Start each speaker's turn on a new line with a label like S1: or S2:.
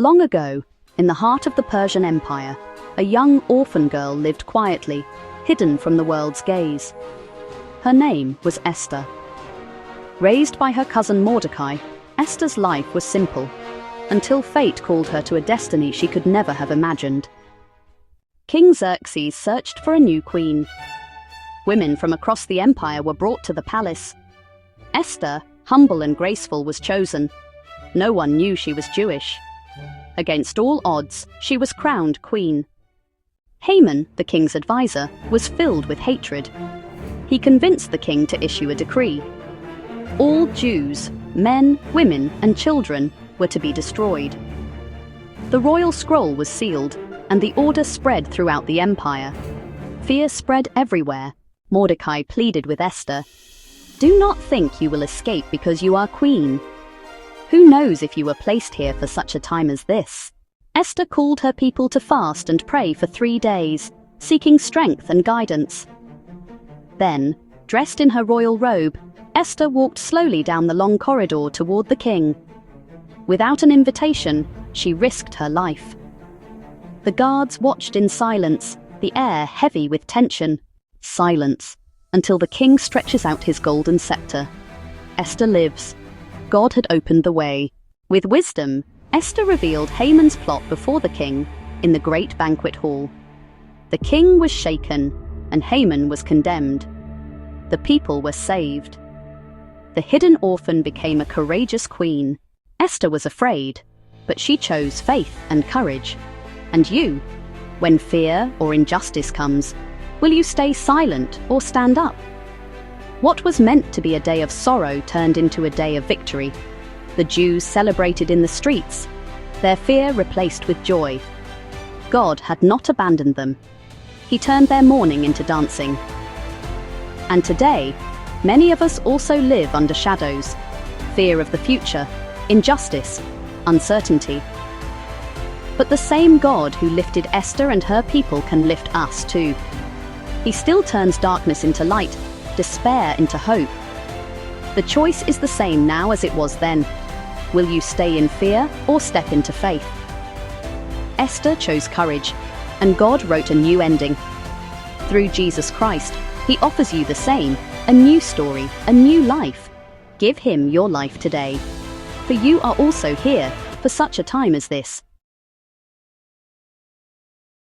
S1: Long ago, in the heart of the Persian Empire, a young orphan girl lived quietly, hidden from the world's gaze. Her name was Esther. Raised by her cousin Mordecai, Esther's life was simple, until fate called her to a destiny she could never have imagined. King Xerxes searched for a new queen. Women from across the empire were brought to the palace. Esther, humble and graceful, was chosen. No one knew she was Jewish. Against all odds, she was crowned queen. Haman, the king's advisor, was filled with hatred. He convinced the king to issue a decree. All Jews, men, women, and children, were to be destroyed. The royal scroll was sealed, and the order spread throughout the empire. Fear spread everywhere. Mordecai pleaded with Esther, "Do not think you will escape because you are queen. Who knows if you were placed here for such a time as this?" Esther called her people to fast and pray for 3 days, seeking strength and guidance. Then, dressed in her royal robe, Esther walked slowly down the long corridor toward the king. Without an invitation, she risked her life. The guards watched in silence, the air heavy with tension. Silence, until the king stretches out his golden scepter. Esther lives. God had opened the way. With wisdom, Esther revealed Haman's plot before the king in the great banquet hall. The king was shaken, and Haman was condemned. The people were saved. The hidden orphan became a courageous queen. Esther was afraid, but she chose faith and courage. And you, when fear or injustice comes, will you stay silent or stand up? What was meant to be a day of sorrow turned into a day of victory. The Jews celebrated in the streets, their fear replaced with joy. God had not abandoned them. He turned their mourning into dancing. And today, many of us also live under shadows, fear of the future, injustice, uncertainty. But the same God who lifted Esther and her people can lift us too. He still turns darkness into light, despair into hope. The choice is the same now as it was then. Will you stay in fear or step into faith? Esther chose courage, and God wrote a new ending. Through Jesus Christ, He offers you the same, a new story, a new life. Give Him your life today. For you are also here for such a time as this.